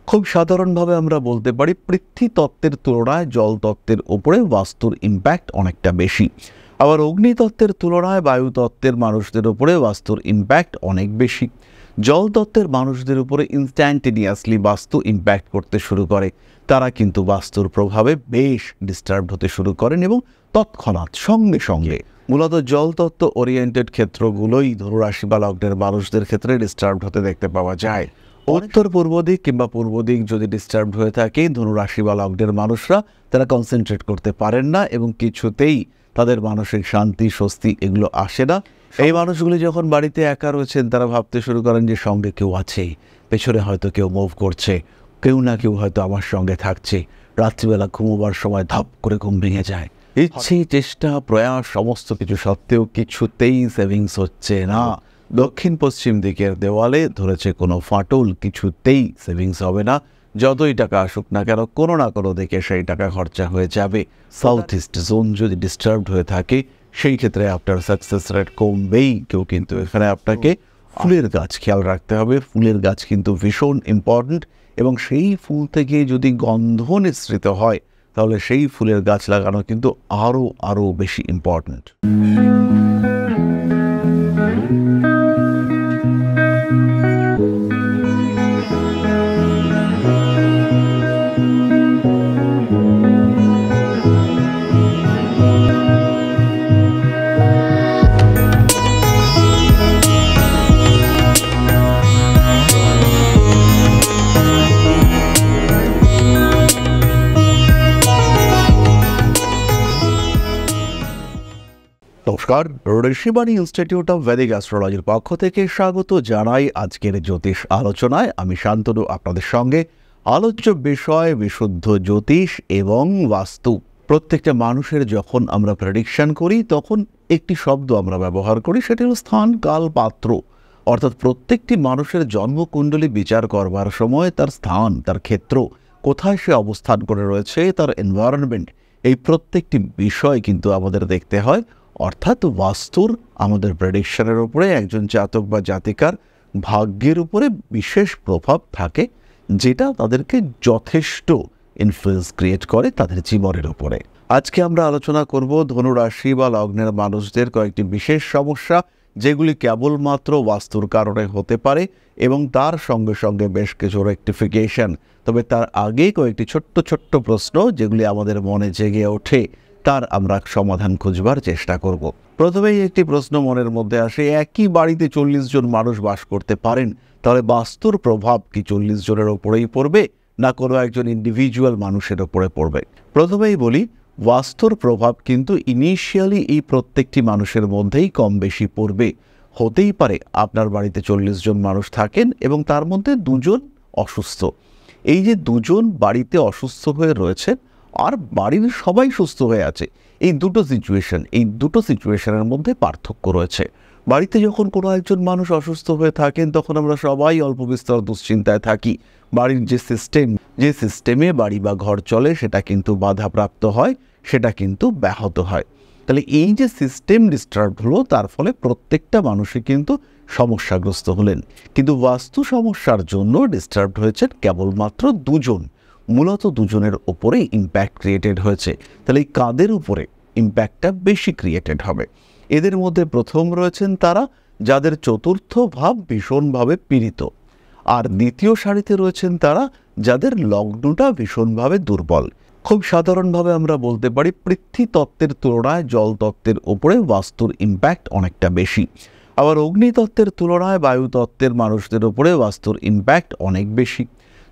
খুব সাধারণভাবে আমরা বলতে পারি পৃথ্বী তত্ত্বের তুলনায় জল তত্ত্বের উপরে বাস্তুর ইম্প্যাক্ট অনেকটা বেশি। আবার অগ্নিতত্ত্বের তুলনায় বায়ু তত্ত্বের মানুষদের উপরে বাস্তুর ইম্প্যাক্ট অনেক বেশি। জল তত্ত্বের মানুষদের উপরে ইনস্ট্যান্টেনিয়াসলি বাস্তু ইম্প্যাক্ট করতে শুরু করে। তারা কিন্তু বাস্তুর প্রভাবে বেশ ডিস্টার্ব হতে শুরু করেন এবং তৎক্ষণাৎ সঙ্গে সঙ্গে মূলত জল তত্ত্ব ওরিয়েন্টেড ক্ষেত্রগুলোই ধনুরাশি বা লগ্নের মানুষদের ক্ষেত্রে ডিস্টার্ব হতে দেখতে পাওয়া যায়। উত্তর পূর্ব দিক কিংবা পূর্ব দিক যদি ডিস্টার্ব হয়ে থাকে, ধনুরাশি বা লগ্নের মানুষরা তারা কনসেন্ট্রেট করতে পারেন না এবং কিছুতেই তাদের মানসিক শান্তি স্বস্তি এগুলো আসে না। এই মানুষগুলি যখন বাড়িতে একা রয়েছেন তারা ভাবতে শুরু করেন যে সঙ্গে কেউ আছে, পেছনে হয়তো কেউ মুভ করছে, কেউ না কেউ হয়তো আমার সঙ্গে থাকছে। রাত্রিবেলা ঘুমোবার সময় ধাপ করে ঘুম ভেঙে যায়। ইচ্ছে চেষ্টা প্রয়াস সমস্ত কিছু সত্ত্বেও কিছুতেই সেভিংস হচ্ছে না। দক্ষিণ পশ্চিম দিকের দেওয়ালে ধরেছে কোনো ফাটল, কিছুতেই সেভিংস হবে না। যতই টাকা আসুক না কেন কোনো না কোনো দিকে সেই টাকা খরচা হয়ে যাবে। সাউথ ইস্ট জোন যদি ডিস্টার্বড হয়ে থাকে সেই ক্ষেত্রে আপনার সাকসেস রেট কমবেই। কেউ কিন্তু এখানে আপনাকে ফুলের গাছ খেয়াল রাখতে হবে। ফুলের গাছ কিন্তু ভীষণ ইম্পর্ট্যান্ট এবং সেই ফুল থেকে যদি গন্ধ নিঃসৃত হয় তাহলে সেই ফুলের গাছ লাগানো কিন্তু আরও বেশি ইম্পর্ট্যান্ট। নমস্কার, ঋষিবাণী ইনস্টিটিউট অফ ভেদিক অ্যাস্ট্রোলজির পক্ষ থেকে স্বাগত জানাই আজকের জ্যোতিষ আলোচনায়। আমি শান্তনু আপনাদের সঙ্গে। আলোচ্য বিষয় বিশুদ্ধ জ্যোতিষ এবং বাস্তু। প্রত্যেকটা মানুষের যখন আমরা প্রেডিকশন করি তখন একটি শব্দ আমরা ব্যবহার করি, সেটি হল স্থান কাল পাত্র। অর্থাৎ প্রত্যেকটি মানুষের জন্মকুণ্ডলী বিচার করবার সময় তার স্থান, তার ক্ষেত্র, কোথায় সে অবস্থান করে রয়েছে, তার এনভায়রনমেন্ট, এই প্রত্যেকটি বিষয় কিন্তু আমাদের দেখতে হয়। অর্থাৎ বাস্তুর আমাদের প্রেডিকশনের উপরে একজন জাতক বা জাতিকার ভাগ্যের উপরে বিশেষ প্রভাব থাকে, যেটা তাদেরকে যথেষ্ট ইনফ্লুয়েন্স ক্রিয়েট করে তাদের জীবনের উপরে। আজকে আমরা আলোচনা করব ধনুরাশি বা লগ্নের মানুষদের কয়েকটি বিশেষ সমস্যা, যেগুলি কেবলমাত্র বাস্তুর কারণে হতে পারে এবং তার সঙ্গে সঙ্গে বেশ কিছু রেকটিফিকেশন। তবে তার আগে কয়েকটি ছোট্ট ছোট্ট প্রশ্ন যেগুলি আমাদের মনে জেগে ওঠে, তার আমরা সমাধান খুঁজবার চেষ্টা করব। প্রথমেই একটি প্রশ্ন মনের মধ্যে আসে, একই বাড়িতে 40 জন মানুষ বাস করতে পারেন, তাহলে বাস্তুর প্রভাব কি 40 জনের ওপরেই পড়বে না কোনো একজন ইন্ডিভিজুয়াল মানুষের ওপরে পড়বে? প্রথমেই বলি, বাস্তুর প্রভাব কিন্তু ইনিশিয়ালি এই প্রত্যেকটি মানুষের মধ্যেই কম বেশি পড়বে। হতেই পারে আপনার বাড়িতে 40 জন মানুষ থাকেন এবং তার মধ্যে 2 জন অসুস্থ। এই যে 2 জন বাড়িতে অসুস্থ হয়ে রয়েছেন আর বাড়ির সবাই সুস্থ হয়ে আছে, এই দুটো সিচুয়েশনের মধ্যে পার্থক্য রয়েছে। বাড়িতে যখন কোনো একজন মানুষ অসুস্থ হয়ে থাকেন তখন আমরা সবাই অল্প বিস্তর দুশ্চিন্তায় থাকি। বাড়ির যে সিস্টেমে বাড়ি বা ঘর চলে সেটা কিন্তু বাধাপ্রাপ্ত হয়, সেটা কিন্তু ব্যাহত হয়। তাহলে এই যে সিস্টেম ডিস্টার্ব হলো, তার ফলে প্রত্যেকটা মানুষই কিন্তু সমস্যাগ্রস্ত হলেন। কিন্তু বাস্তু সমস্যার জন্য ডিস্টার্ব হয়েছেন কেবলমাত্র 2 জন। মূলত 2 জনের ওপরে ইম্প্যাক্ট ক্রিয়েটেড হয়েছে। তাহলে এই কাদের উপরে ইম্প্যাক্টটা বেশি ক্রিয়েটেড হবে? এদের মধ্যে প্রথম রয়েছেন তারা যাদের চতুর্থ ভাব ভীষণভাবে পীড়িত, আর দ্বিতীয় সারিতে রয়েছেন তারা যাদের লগ্নটা ভীষণভাবে দুর্বল। খুব সাধারণভাবে আমরা বলতে পারি পৃথ্বী তত্ত্বের তুলনায় জল তত্ত্বের উপরে বাস্তুর ইম্প্যাক্ট অনেকটা বেশি। আবার অগ্নিতত্ত্বের তুলনায় বায়ু তত্ত্বের মানুষদের উপরে বাস্তুর ইম্প্যাক্ট অনেক বেশি।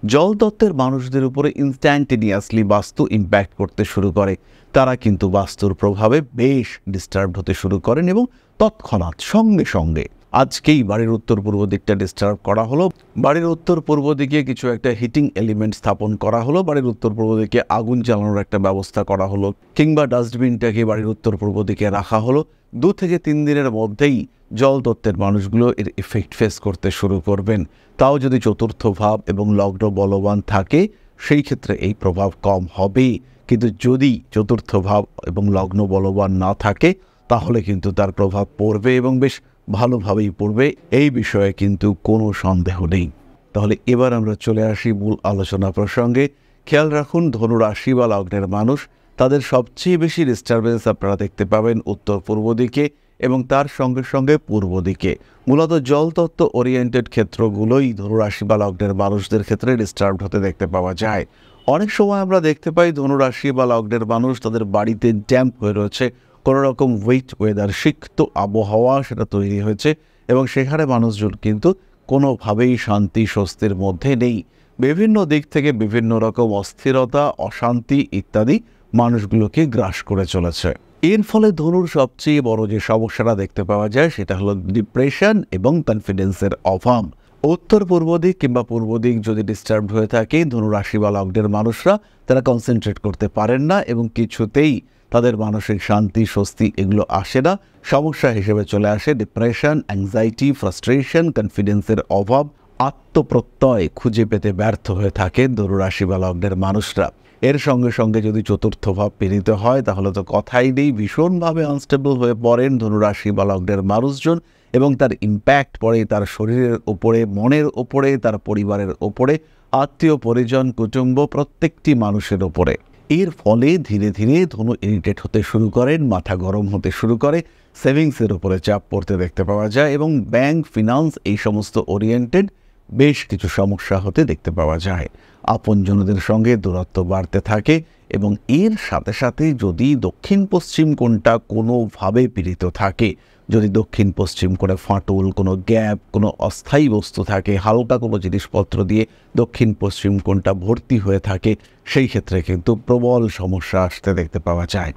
জল তত্ত্বের মানুষদের উপরে ইনস্ট্যান্টেনিয়াসলি বাস্তু ইম্প্যাক্ট করতে শুরু করে। তারা কিন্তু বাস্তুর প্রভাবে বেশ ডিস্টার্ব হতে শুরু করেন এবং তৎক্ষণাৎ সঙ্গে সঙ্গে আজকেই বাড়ির উত্তর পূর্ব দিকটা ডিস্টার্ব করা হলো, বাড়ির উত্তর পূর্ব দিকে কিছু একটা হিটিং এলিমেন্ট স্থাপন করা হলো, বাড়ির উত্তর পূর্ব দিকে আগুন জ্বালানোর একটা ব্যবস্থা করা হলো, কিংবা ডাস্টবিনটাকে বাড়ির উত্তর পূর্ব দিকে রাখা হলো। 2 থেকে 3 দিনের মধ্যেই জল তত্ত্বের মানুষগুলো এর এফেক্ট ফেস করতে শুরু করবেন। তাও যদি চতুর্থ ভাব এবং লগ্ন বলবান থাকে সেই ক্ষেত্রে এই প্রভাব কম হবে। কিন্তু যদি চতুর্থ ভাব এবং লগ্ন বলবান না থাকে তাহলে কিন্তু তার প্রভাব পড়বে এবং বেশ ভালোভাবেই পড়বে, এই বিষয়ে কিন্তু কোনো সন্দেহ নেই। তাহলে এবার আমরা চলে আসি মূল আলোচনা প্রসঙ্গে। খেয়াল রাখুন, ধনু রাশি বা লগ্নের মানুষ তাদের সবচেয়ে বেশি ডিস্টারবেন্স আপনারা দেখতে পাবেন উত্তর পূর্ব দিকে এবং তার সঙ্গে সঙ্গে পূর্ব দিকে। মূলত জলতত্ত্ব ওরিয়েন্টেড ক্ষেত্রগুলোই ধনু রাশি বা লগ্নের মানুষদের ক্ষেত্রে ডিস্টার্বড হতে দেখতে পাওয়া যায়। অনেক সময় আমরা দেখতে পাই ধনু রাশি বা লগ্নের মানুষ তাদের বাড়িতে ড্যাম্প হয়ে রয়েছে, কোনো রকম ওয়েট ওয়েদার, সিক্ত আবহাওয়া সেটা তৈরি হয়েছে এবং সেখানে মানুষজন কিন্তু কোনোভাবেই শান্তি স্বস্তির মধ্যে নেই। বিভিন্ন দিক থেকে বিভিন্ন রকম অস্থিরতা, অশান্তি ইত্যাদি মানুষগুলোকে গ্রাস করে চলেছে। এর ফলে ধনুর সবচেয়ে বড় যে সমস্যাটা দেখতে পাওয়া যায় সেটা হলো ডিপ্রেশন এবং কনফিডেন্সের অভাব। উত্তর পূর্ব দিক কিংবা পূর্ব দিক যদি ডিস্টার্ব হয়ে থাকে, ধনু রাশি বা লগ্নের মানুষরা তারা কনসেন্ট্রেট করতে পারেন না এবং কিছুতেই তাদের মানসিক শান্তি স্বস্তি এগুলো আসে না। সমস্যা হিসেবে চলে আসে ডিপ্রেশন, অ্যাংজাইটি, ফ্রাস্ট্রেশন, কনফিডেন্সের অভাব, আত্মপ্রত্যয় খুঁজে পেতে ব্যর্থ হয়ে থাকেন ধনু রাশি বা লগ্নের মানুষরা। এর সঙ্গে সঙ্গে যদি চতুর্থ ভাব পীড়িত হয় তাহলে তো কথাই নেই, ভীষণভাবে আনস্টেবল হয়ে পড়েন ধনু রাশি বা লগ্নের মানুষজন এবং তার ইম্প্যাক্ট পড়ে তার শরীরের ওপরে, মনের ওপরে, তার পরিবারের ওপরে, আত্মীয় পরিজন, কুটুম্ব, প্রত্যেকটি মানুষের ওপরে। এর ফলে ধীরে ধীরে ধনু ইরিটেট হতে শুরু করেন, মাথা গরম হতে শুরু করে, সেভিংসের উপরে চাপ পড়তে দেখতে পাওয়া যায় এবং ব্যাংক, ফিনান্স এই সমস্ত ওরিয়েন্টেড বেশ কিছু সমস্যা হতে দেখতে পাওয়া যায়। আপনজনদের সঙ্গে দূরত্ব বাড়তে থাকে এবং এর সাথে সাথে যদি দক্ষিণ পশ্চিম কোণটা কোনোভাবে পীড়িত থাকে, যদি দক্ষিণ পশ্চিম কোণে ফাটল, কোনো গ্যাপ, কোনো অস্থায়ী বস্তু থাকে, হালকা কোনো জিনিসপত্র দিয়ে দক্ষিণ পশ্চিম কোণটা ভর্তি হয়ে থাকে, সেই ক্ষেত্রে কিন্তু প্রবল সমস্যা আসতে দেখতে পাওয়া যায়।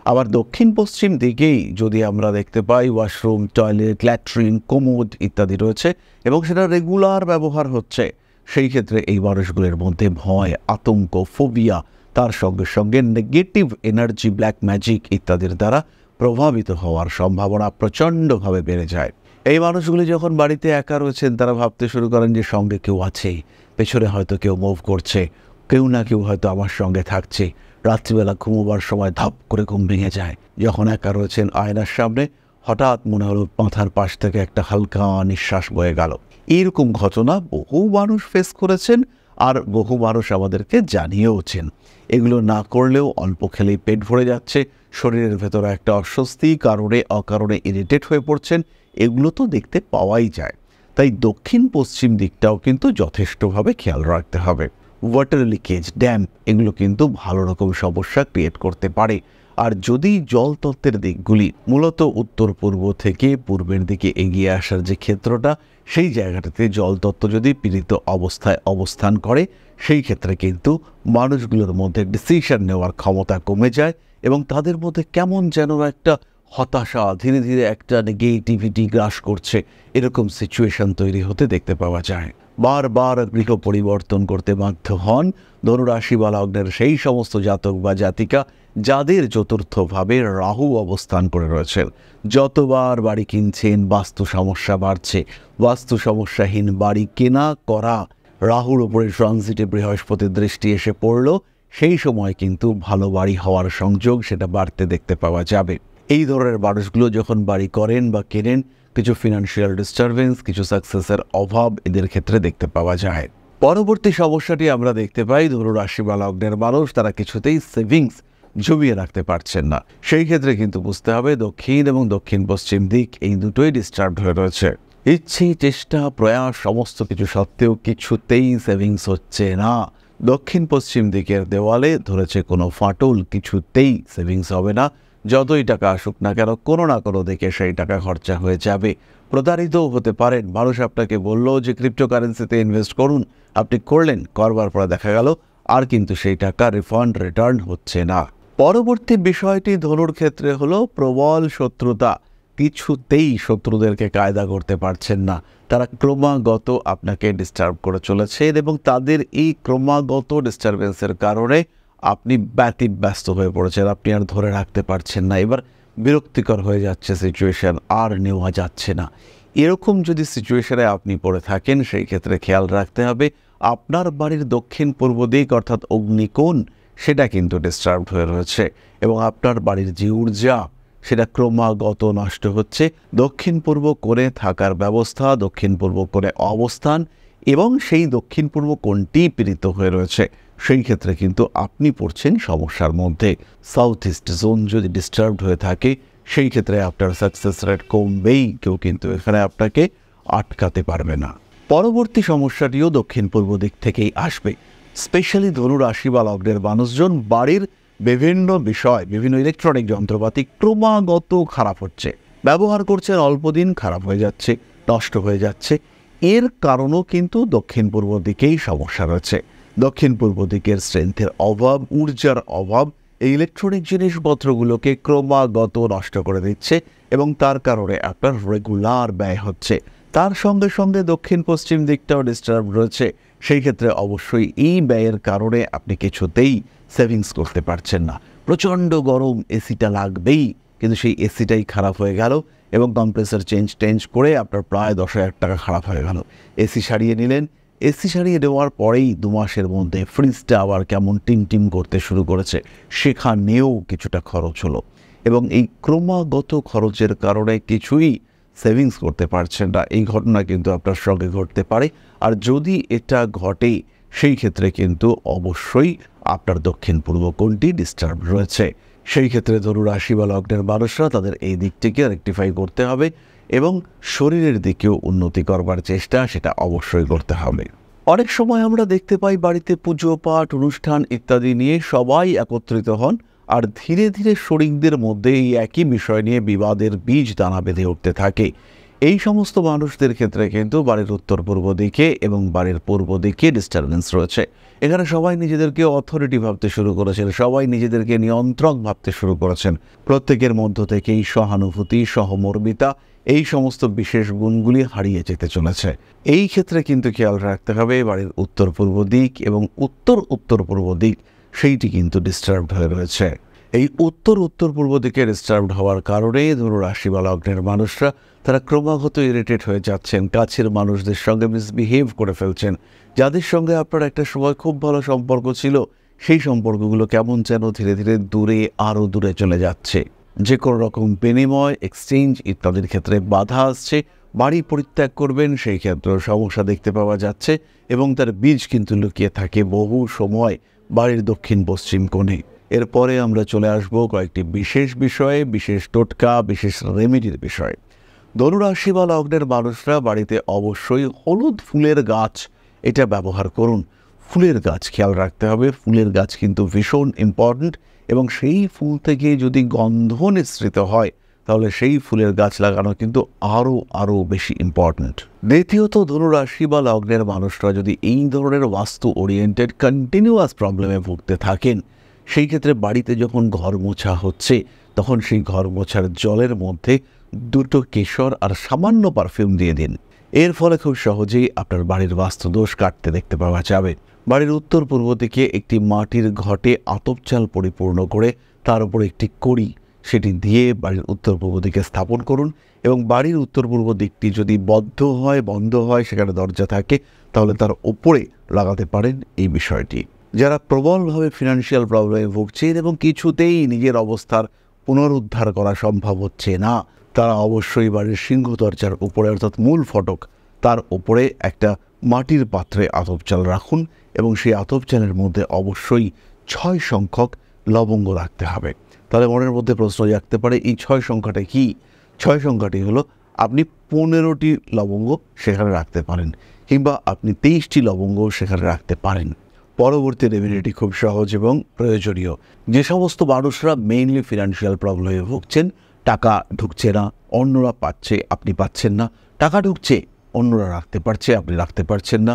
আবার দক্ষিণ পশ্চিম দিকেই যদি আমরা দেখতে পাই ওয়াশরুম, টয়লেট, ল্যাট্রিন, কোমোড ইত্যাদি রয়েছে এবং সেটা রেগুলার ব্যবহার হচ্ছে, সেই ক্ষেত্রে এই মানুষগুলোর মধ্যে ভয়, আতঙ্ক, ফোবিয়া, তার সঙ্গে সঙ্গে নেগেটিভ এনার্জি, ব্ল্যাক ম্যাজিক ইত্যাদির দ্বারা প্রভাবিত হওয়ার সম্ভাবনা প্রচণ্ডভাবে বেড়ে যায়। এই মানুষগুলি যখন বাড়িতে একা রয়েছেন তারা ভাবতে শুরু করেন যে সঙ্গে কেউ আছে, পেছনে হয়তো কেউ মুভ করছে, কেউ না কেউ হয়তো আমার সঙ্গে থাকছে। রাত্রিবেলা ঘুমোবার সময় ধাপ করে ঘুম ভেঙে যায়। যখন একা রয়েছেন আয়নার সামনে হঠাৎ মনে হলো মাথার পাশ থেকে একটা হালকা নিঃশ্বাস বয়ে গেল। এরকম ঘটনা বহু মানুষ ফেস করেছেন আর বহু মানুষ আমাদেরকে জানিয়েওছেন। এগুলো না করলেও অল্প খেলেই পেট ভরে যাচ্ছে, শরীরের ভেতরে একটা অস্বস্তি, কারণে অকারণে ইরিটেট হয়ে পড়ছেন, এগুলো তো দেখতে পাওয়াই যায়। তাই দক্ষিণ পশ্চিম দিকটাও কিন্তু যথেষ্টভাবে খেয়াল রাখতে হবে। ওয়াটার লিকেজ, ড্যাম্প এগুলো কিন্তু ভালো রকম সমস্যা ক্রিয়েট করতে পারে। আর যদি জলতত্ত্বের দিকগুলি মূলত উত্তর পূর্ব থেকে পূর্বের দিকে এগিয়ে আসার যে ক্ষেত্রটা, সেই জায়গাটাতে জলতত্ত্ব যদি পীড়িত অবস্থায় অবস্থান করে, সেই ক্ষেত্রে কিন্তু মানুষগুলোর মধ্যে ডিসিশন নেওয়ার ক্ষমতা কমে যায় এবং তাদের মধ্যে কেমন যেন একটা হতাশা, ধীরে ধীরে একটা নেগেটিভিটি গ্রাস করছে, এরকম সিচুয়েশন তৈরি হতে দেখতে পাওয়া যায়। বারবার গৃহ পরিবর্তন করতে বাধ্য হন ধনু রাশি বা লগ্নের সেই সমস্ত জাতক বা জাতিকা যাদের চতুর্থভাবে রাহু অবস্থান করে রয়েছেন। যতবার বাড়ি কিনছেন বাস্তু সমস্যা বাড়ছে। বাস্তু সমস্যাহীন বাড়ি কেনা করা, রাহুর উপরে ট্রানজিটে বৃহস্পতির দৃষ্টি এসে পড়ল, সেই সময় কিন্তু ভালো বাড়ি হওয়ার সংযোগ সেটা বাড়তে দেখতে পাওয়া যাবে। এই ধরনের মানুষগুলো যখন বাড়ি করেন বা কেনেন, কিছু ফিনান্সিয়াল ডিস্টারবেন্স, কিছু সাকসেসের অভাব এদের ক্ষেত্রে দেখতে পাওয়া যায়। পরবর্তী সমস্যাটি আমরা দেখতে পাই ধনু রাশি বা লগ্নের মানুষ তারা কিছুতেই সেভিংস জমিয়ে রাখতে পারছেন না। সেই ক্ষেত্রে কিন্তু বুঝতে হবে দক্ষিণ এবং দক্ষিণ পশ্চিম দিক এই দুটোই ডিস্টার্ব হয়ে রয়েছে। ইচ্ছে, চেষ্টা, প্রয়াস সমস্ত কিছু সত্ত্বেও কিছুতেই সেভিংস হচ্ছে না। দক্ষিণ পশ্চিম দিকের দেওয়ালে ধরেছে কোনো ফাটল, কিছুতেই সেভিংস হবে না। যতই টাকা আসুক না কেন, কোনো না কোনো দিকে সেই টাকা খরচা হয়ে যাবে। প্রতারিতও হতে পারেন। মানুষ আপনাকে বলল যে ক্রিপ্টোকারেন্সিতে ইনভেস্ট করুন, আপনি করলেন, করবার পরে দেখা গেল আর কিন্তু সেই টাকা রিটার্ন হচ্ছে না। পরবর্তী বিষয়টি ধনুর ক্ষেত্রে হলো প্রবল শত্রুতা। কিছুতেই শত্রুদেরকে কায়দা করতে পারছেন না। তারা ক্রমাগত আপনাকে ডিস্টার্ব করে চলেছেন এবং তাদের এই ক্রমাগত ডিস্টারবেন্সের কারণে আপনি ব্যতিব্যস্ত হয়ে পড়েছেন, আপনি আর ধরে রাখতে পারছেন না। এবার বিরক্তিকর হয়ে যাচ্ছে সিচুয়েশন, আর নেওয়া যাচ্ছে না। এরকম যদি সিচুয়েশনে আপনি পড়ে থাকেন, সেই ক্ষেত্রে খেয়াল রাখতে হবে আপনার বাড়ির দক্ষিণ পূর্ব দিক অর্থাৎ অগ্নিকোণ সেটা কিন্তু ডিস্টার্ব হয়ে রয়েছে এবং আপনার বাড়ির যে ঊর্জা সেটা ক্রমাগত নষ্ট হচ্ছে। দক্ষিণ পূর্ব কোণে থাকার ব্যবস্থা, দক্ষিণ পূর্ব কোণে অবস্থান, এবং সেই দক্ষিণ পূর্ব কোণটি পীড়িত হয়ে রয়েছে, সেই ক্ষেত্রে কিন্তু আপনি পড়ছেন সমস্যার মধ্যে। সাউথ ইস্ট জোন যদি ডিস্টার্বড হয়ে থাকে, সেই ক্ষেত্রে আপনার সাকসেস রেট কমবেই, কেউ কিন্তু এখানে আপনাকে আটকাতে পারবে না। পরবর্তী সমস্যাটিও দক্ষিণ পূর্ব দিক থেকেই আসবে। স্পেশালি ধনু রাশি বা লগ্নের মানুষজন বাড়ির বিভিন্ন বিষয়, বিভিন্ন ইলেকট্রনিক যন্ত্রপাতি ক্রমাগত খারাপ হচ্ছে, ব্যবহার করছেন অল্প দিন খারাপ হয়ে যাচ্ছে, নষ্ট হয়ে যাচ্ছে। এর কারণও কিন্তু দক্ষিণ পূর্ব দিকেই সমস্যা রয়েছে। দক্ষিণ পূর্ব দিকের স্ট্রেংথের অভাব, ঊর্জার অভাব এই ইলেকট্রনিক জিনিসপত্রগুলোকে ক্রমাগত নষ্ট করে দিচ্ছে এবং তার কারণে আপনার রেগুলার ব্যয় হচ্ছে। তার সঙ্গে সঙ্গে দক্ষিণ পশ্চিম দিকটাও ডিস্টার্ব রয়েছে, সেই ক্ষেত্রে অবশ্যই এই ব্যয়ের কারণে আপনি কিছুতেই সেভিংস করতে পারছেন না। প্রচণ্ড গরম, এসিটা লাগবেই, কিন্তু সেই এসিটাই খারাপ হয়ে গেল এবং কম্প্রেসার চেঞ্জ করে আপনার প্রায় 10,000 টাকা খারাপ হয়ে গেল। এসি সারিয়ে নিলেন, এসি সারিয়ে দেওয়ার পরেই 2 মাসের মধ্যে ফ্রিজটা আবার কেমন টিম করতে শুরু করেছে, সেখানেও কিছুটা খরচ হলো এবং এই ক্রমাগত খরচের কারণে কিছুই সেভিংস করতে পারছেন না। এই ঘটনা কিন্তু আপনার সঙ্গে ঘটতে পারে, আর যদি এটা ঘটে সেই ক্ষেত্রে কিন্তু অবশ্যই আপনার দক্ষিণ পূর্ব কোণটি ডিস্টার্ব রয়েছে। সেই ক্ষেত্রে ধনু রাশি বা লগ্নের মানুষরা তাদের এই দিকটিকে রেকটিফাই করতে হবে এবং শরীরের দিকেও উন্নতি করবার চেষ্টা সেটা অবশ্যই করতে হবে। অনেক সময় আমরা দেখতে পাই বাড়িতে পুজো পাঠ, অনুষ্ঠান ইত্যাদি নিয়ে সবাই একত্রিত হন, আর ধীরে ধীরে শরিকদের মধ্যে এই একই বিষয় নিয়ে বিবাদের বীজ দানা বেঁধে উঠতে থাকে। এই সমস্ত মানুষদের ক্ষেত্রে কিন্তু বাড়ির উত্তর পূর্ব দিকে এবং বাড়ির পূর্ব দিকে ডিস্টারবেন্স রয়েছে। এখানে সবাই নিজেদেরকে অথরিটি ভাবতে শুরু করেছেন, সবাই নিজেদেরকে নিয়ন্ত্রক ভাবতে শুরু করেছেন। প্রত্যেকের মধ্য থেকেই সহানুভূতি, সহমর্মিতা এই সমস্ত বিশেষ গুণগুলি হারিয়ে যেতে চলেছে। এই ক্ষেত্রে কিন্তু খেয়াল রাখতে হবে বাড়ির উত্তর পূর্ব দিক এবং উত্তর পূর্ব দিক সেইটি কিন্তু ডিস্টার্বড হয়ে রয়েছে। এই উত্তর পূর্ব দিকে ডিস্টার্বড হওয়ার কারণে ধনু রাশি বা লগ্নের মানুষরা তারা ক্রমাগত ইরিটেট হয়ে যাচ্ছেন, কাছের মানুষদের সঙ্গে মিসবিহেভ করে ফেলছেন। যাদের সঙ্গে আপনার একটা সময় খুব ভালো সম্পর্ক ছিল, সেই সম্পর্কগুলো কেমন যেন ধীরে ধীরে আরও দূরে চলে যাচ্ছে। যে কোনো রকম বিনিময়, এক্সচেঞ্জ ইত্যাদির ক্ষেত্রে বাধা আসছে। বাড়ি পরিত্যাগ করবেন, সেই ক্ষেত্রেও সমস্যা দেখতে পাওয়া যাচ্ছে এবং তার বীজ কিন্তু লুকিয়ে থাকে বহু সময় বাড়ির দক্ষিণ পশ্চিম কোণে। এরপরে আমরা চলে আসব কয়েকটি বিশেষ বিষয়ে, বিশেষ টোটকা, বিশেষ রেমেডির বিষয়ে। ধনু রাশি বা লগ্নের মানুষরা বাড়িতে অবশ্যই হলুদ ফুলের গাছ এটা ব্যবহার করুন। ফুলের গাছ খেয়াল রাখতে হবে, ফুলের গাছ কিন্তু ভীষণ ইম্পর্ট্যান্ট এবং সেই ফুল থেকে যদি গন্ধ নিঃসৃত হয় তাহলে সেই ফুলের গাছ লাগানো কিন্তু আরও বেশি ইম্পর্ট্যান্ট। দ্বিতীয়ত, ধনু রাশি বা লগ্নের মানুষরা যদি এই ধরনের বাস্তু ওরিয়েন্টেড কন্টিনিউয়াস প্রবলেমে ভুগতে থাকেন, সেই ক্ষেত্রে বাড়িতে যখন ঘর মোছা হচ্ছে তখন সেই ঘর মোছার জলের মধ্যে 2টো কেশর আর সামান্য পারফিউম দিয়ে দিন। এর ফলে খুব সহজেই আপনার বাড়ির বাস্তুদোষ কাটতে দেখতে পাওয়া যাবে। বাড়ির উত্তর পূর্ব দিকে একটি মাটির ঘটে আতপ চাল পরিপূর্ণ করে তার উপর একটি কড়ি সেটি দিয়ে বাড়ির উত্তর পূর্ব দিকে স্থাপন করুন এবং বাড়ির উত্তর পূর্ব দিকটি যদি বন্ধ হয় সেখানে দরজা থাকে তাহলে তার ওপরে লাগাতে পারেন এই বিষয়টি। যারা প্রবলভাবে ফিনান্সিয়াল প্রবলেমে ভুগছেন এবং কিছুতেই নিজের অবস্থার পুনরুদ্ধার করা সম্ভব হচ্ছে না, তারা অবশ্যই বাড়ির সিংহ দরজার উপরে অর্থাৎ মূল ফটক তার উপরে একটা মাটির পাত্রে আতপ চাল রাখুন এবং সেই আতপ চালের মধ্যে অবশ্যই 6 সংখ্যক লবঙ্গ রাখতে হবে। তাহলে মনের মধ্যে প্রশ্ন জাগতে পারে এই 6 সংখ্যাটা কি? 6 সংখ্যাটি হলো আপনি 15টি লবঙ্গ সেখানে রাখতে পারেন কিংবা আপনি 23টি লবঙ্গ সেখানে রাখতে পারেন। পরবর্তী রেমেডিটি খুব সহজ এবং প্রয়োজনীয়। যে সমস্ত মানুষরা মেইনলি ফিনান্সিয়াল প্রবলেমে ভুগছেন, টাকা ঢুকছে না, অন্যরা পাচ্ছে আপনি পাচ্ছেন না, টাকা ঢুকছে অন্যরা রাখতে পারছে আপনি রাখতে পারছেন না,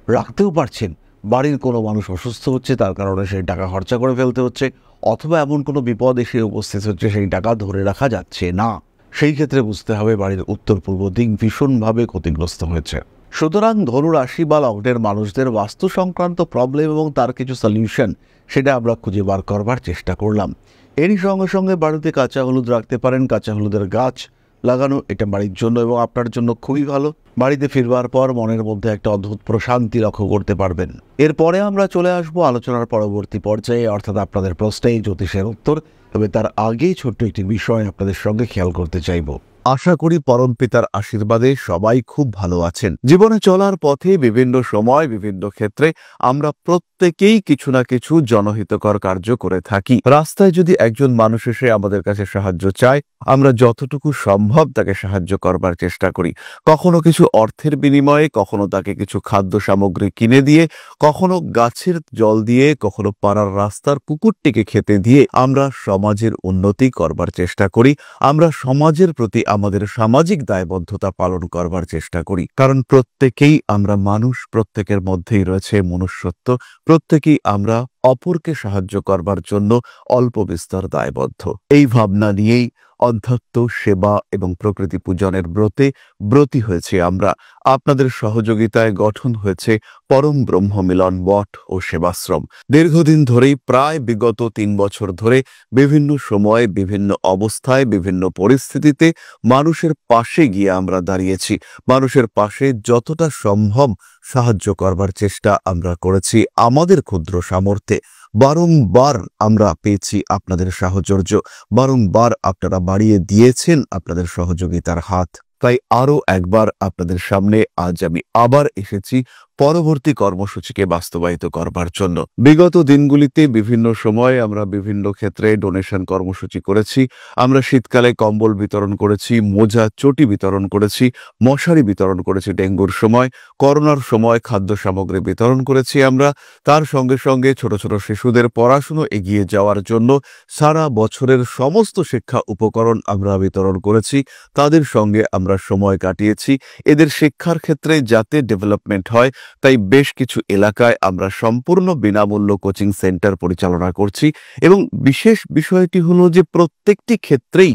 রাখতেও পারছেন বাড়ির কোনো মানুষ অসুস্থ হচ্ছে তার কারণে সেই টাকা খরচা করে ফেলতে হচ্ছে, অথবা এমন কোনো বিপদ এসে উপস্থিত হচ্ছে সেই টাকা ধরে রাখা যাচ্ছে না, সেই ক্ষেত্রে বুঝতে হবে বাড়ির উত্তর পূর্ব দিক ভীষণভাবে ক্ষতিগ্রস্ত হয়েছে। সুতরাং ধনু রাশি বা লগ্নের মানুষদের বাস্তু সংক্রান্ত প্রবলেম এবং তার কিছু সলিউশন সেটা আমরা খুঁজে বার করবার চেষ্টা করলাম। এরই সঙ্গে সঙ্গে বাড়িতে কাঁচা হলুদ রাখতে পারেন, কাঁচা হলুদের গাছ লাগানো এটা বাড়ির জন্য এবং আপনার জন্য খুবই ভালো। বাড়িতে ফিরবার পর মনের মধ্যে একটা অদ্ভুত প্রশান্তি লক্ষ্য করতে পারবেন। এরপরে আমরা চলে আসবো আলোচনার পরবর্তী পর্যায়ে, অর্থাৎ আপনাদের প্রশ্নে জ্যোতিষের উত্তর। তবে তার আগেই ছোট্ট একটি বিষয় আপনাদের সঙ্গে খেয়াল করতে চাইব। আশা করি পরমপিতার আশীর্বাদে সবাই খুব ভালো আছেন। জীবনে চলার পথে বিভিন্ন সময় বিভিন্ন ক্ষেত্রে আমরা প্রত্যেকেই কিছু না কিছু জনহিতকর কার্য করে থাকি। রাস্তায় যদি একজন মানুষ এসে আমাদের কাছে সাহায্য চায়, আমরা যতটুকু সম্ভব তাকে সাহায্য করবার চেষ্টা করি। কখনো কিছু অর্থের বিনিময়ে, কখনো তাকে কিছু খাদ্য সামগ্রী কিনে দিয়ে, কখনো গাছের জল দিয়ে, কখনো পাড়ার রাস্তার কুকুরটিকে খেতে দিয়ে আমরা সমাজের উন্নতি করবার চেষ্টা করি। আমরা সমাজের প্রতি আমাদের সামাজিক দায়বদ্ধতা পালন করবার চেষ্টা করি, কারণ প্রত্যেকেই আমরা মানুষ, প্রত্যেকের মধ্যেই রয়েছে মনুষ্যত্ব, প্রত্যেকেই আমরা অপরকে সাহায্য করবার জন্য অল্প বিস্তর দায়বদ্ধ। এই ভাবনা নিয়েই অধ্যাত্ম, সেবা এবং প্রকৃতি পূজনের ব্রতী হয়েছে আমরা। আপনাদের সহযোগিতায় গঠন হয়েছে পরম ব্রহ্ম মিলন মঠ ও সেবাশ্রম। দীর্ঘদিন ধরেই, প্রায় বিগত 3 বছর ধরে বিভিন্ন সময়ে, বিভিন্ন অবস্থায়, বিভিন্ন পরিস্থিতিতে মানুষের পাশে গিয়ে আমরা দাঁড়িয়েছি। মানুষের পাশে যতটা সম্ভব সাহায্য করবার চেষ্টা আমরা করেছি আমাদের ক্ষুদ্র সামর্থ্যে। বারংবার আমরা পেয়েছি আপনাদের সাহচর্য, বারংবার আপনারা বাড়িয়ে দিয়েছেন আপনাদের সহযোগিতার হাত। তাই আরও একবার আপনাদের সামনে আজ আমি আবার এসেছি পরবর্তী কর্মসূচিকে বাস্তবায়িত করবার জন্য। বিগত দিনগুলিতে বিভিন্ন সময় আমরা বিভিন্ন ক্ষেত্রে ডোনেশন কর্মসূচি করেছি। আমরা শীতকালে কম্বল বিতরণ করেছি, মোজা চটি বিতরণ করেছি, মশারি বিতরণ করেছি ডেঙ্গুর সময়, করোনার সময় খাদ্য সামগ্রী বিতরণ করেছি আমরা। তার সঙ্গে সঙ্গে ছোট ছোট শিশুদের পড়াশুনো এগিয়ে যাওয়ার জন্য সারা বছরের সমস্ত শিক্ষা উপকরণ আমরা বিতরণ করেছি। তাদের সঙ্গে আমরা সময় কাটিয়েছি। এদের শিক্ষার ক্ষেত্রে যাতে ডেভেলপমেন্ট হয়, তাই বেশ কিছু এলাকায় আমরা সম্পূর্ণ বিনামূল্য কোচিং সেন্টার পরিচালনা করছি। এবং বিশেষ বিষয়টি হলো যে প্রত্যেকটি ক্ষেত্রেই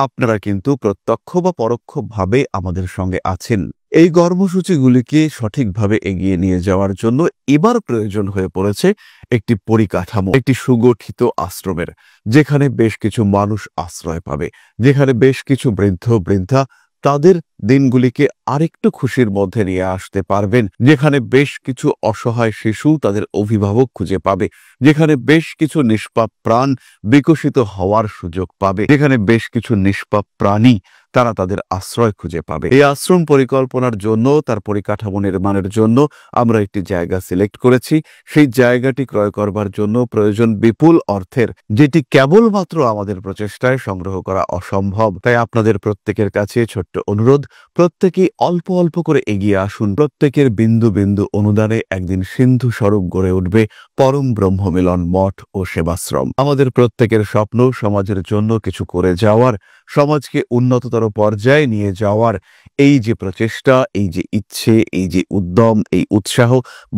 আপনারা কিন্তু প্রত্যক্ষ বা পরোক্ষভাবে আমাদের সঙ্গে আছেন। এই কর্মসূচিগুলিকে সঠিকভাবে এগিয়ে নিয়ে যাওয়ার জন্য এবার প্রয়োজন হয়ে পড়েছে একটি পরিকাঠামো, একটি সুগঠিত আশ্রমের, যেখানে বেশ কিছু মানুষ আশ্রয় পাবে, যেখানে বেশ কিছু বৃদ্ধা তাদের দিনগুলিকে আরেকটু খুশির মধ্যে নিয়ে আসতে পারবেন, যেখানে বেশ কিছু অসহায় শিশু তাদের অভিভাবক খুঁজে পাবে, যেখানে বেশ কিছু নিষ্পাপ প্রাণ বিকশিত হওয়ার সুযোগ পাবে, যেখানে বেশ কিছু নিষ্পাপ প্রাণী তারা তাদের আশ্রয় খুঁজে পাবে। এই আশ্রম পরিকল্পনার জন্য, তার পরিকাঠামো নির্মাণের জন্য আমরা একটি জায়গা সিলেক্ট করেছি। সেই জায়গাটি ক্রয় করবার জন্য প্রয়োজন বিপুল অর্থের, যেটি কেবলমাত্র আমাদের প্রচেষ্টায় সংগ্রহ করা অসম্ভব। তাই আপনাদের প্রত্যেকের কাছে ছোট্ট অনুরোধ, প্রত্যেকেই অল্প অল্প করে এগিয়ে আসুন। প্রত্যেকের বিন্দু বিন্দু অনুদানে একদিন সিন্ধু স্বরূপ গড়ে উঠবে পরম ব্রহ্ম মিলন মঠ ও সেবাশ্রম। আমাদের প্রত্যেকের স্বপ্ন সমাজের জন্য কিছু করে যাওয়ার, সমাজকে উন্নততর পর্যায়ে নিয়ে যাওয়ার এই যে প্রচেষ্টা, এই যে ইচ্ছে, এই যে উদ্যম, এই উৎসাহ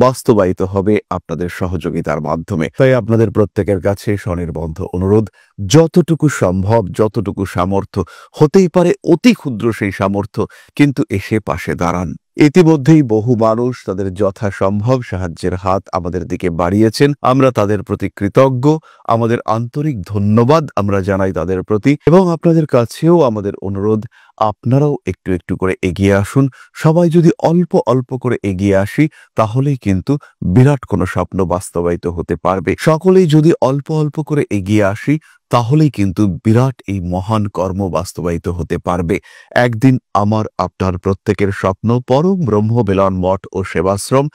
বাস্তবায়িত হবে আপনাদের সহযোগিতার মাধ্যমে। তাই আপনাদের প্রত্যেকের কাছে স্বনির্বন্ধ অনুরোধ, যতটুকু সম্ভব, যতটুকু সামর্থ্য, হতেই পারে অতি ক্ষুদ্র সেই সামর্থ্য, কিন্তু এসে পাশে দাঁড়ান। ইতিমধ্যেই বহু মানুষ তাদের যথাসম্ভব সাহায্যের হাত আমাদের দিকে বাড়িয়েছেন। আমরা তাদের প্রতি কৃতজ্ঞ, আমাদের আন্তরিক ধন্যবাদ আমরা জানাই তাদের প্রতি। এবং আপনাদের কাছেও আমাদের অনুরোধ, আপনারাও একটু একটু করে এগিয়ে আসুন। সবাই যদি অল্প অল্প করে এগিয়ে আসি, তাহলেই কিন্তু বিরাট কোনো স্বপ্ন বাস্তবায়িত হতে পারবে। সকলেই যদি অল্প অল্প করে এগিয়ে আসি, তাহলেই কিন্তু বিরাট এই মহান কর্ম বাস্তবায়িত হতে পারবে। একদিন আমার আপনার প্রত্যেকের স্বপ্ন পরম ব্রহ্ম মিলন মঠ ও সেবাশ্রম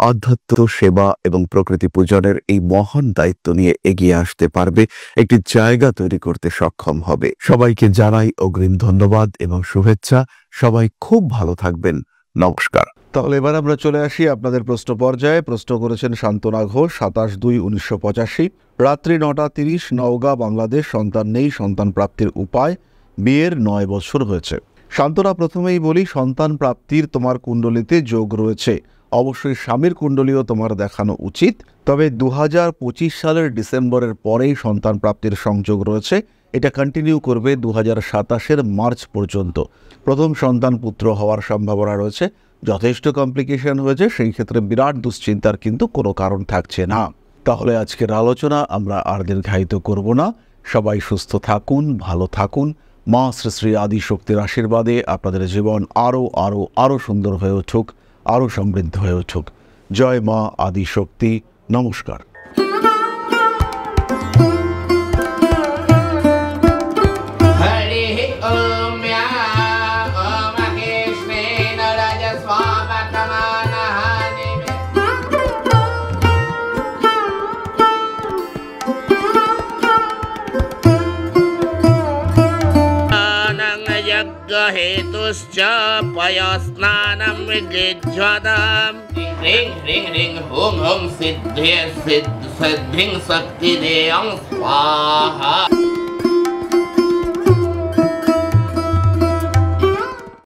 আধ্যাত্ম, সেবা এবং প্রকৃতি পূজনের এই মহান দায়িত্ব নিয়ে এগিয়ে আসতে পারবে, একটি জায়গা তৈরি করতে সক্ষম হবে। সবাইকে জানাই অগ্রিম ধন্যবাদ এবং শুভেচ্ছা। সবাই খুব ভালো থাকবেন। নমস্কার। তাহলে এবার আমরা চলে আসি আপনাদের প্রশ্ন পর্যায়ে। প্রশ্ন করেছেন শান্তনা ঘোষ, 27/2/1985, রাত্রি 9:30, নওগাঁ, বাংলাদেশ। সন্তান নেই, সন্তান প্রাপ্তির উপায়। বিয়ের 9 বছর হয়েছে। শান্তনা, প্রথমেই বলি, সন্তান প্রাপ্তির তোমার কুণ্ডলিতে যোগ রয়েছে। অবশ্যই স্বামীর কুণ্ডলীও তোমার দেখানো উচিত। তবে 2025 সালের ডিসেম্বরের পরেই সন্তান প্রাপ্তির সংযোগ রয়েছে। এটা কন্টিনিউ করবে 2027 মার্চ পর্যন্ত। প্রথম সন্তান পুত্র হওয়ার সম্ভাবনা রয়েছে। যথেষ্ট কমপ্লিকেশন হয়েছে, সেই ক্ষেত্রে বিরাট দুশ্চিন্তার কিন্তু কোনো কারণ থাকছে না। তাহলে আজকের আলোচনা আমরা আর দীর্ঘায়িত করব না। সবাই সুস্থ থাকুন, ভালো থাকুন। মা শ্রী শ্রী আদিশক্তির আশীর্বাদে আপনাদের জীবন আরও আরও আরও সুন্দর হয়ে উঠুক, আরও সমৃদ্ধ হয়ে উঠুক। জয় মা আদিশক্তি। নমস্কার। हरि ओम। सर्गहेतुश्च पयस्नानं विजिह्वताम् ह्रीं ह्रीं ह्रीं हुं हुं सिद्धे सिद्धिं शक्तिदेयं स्वाहा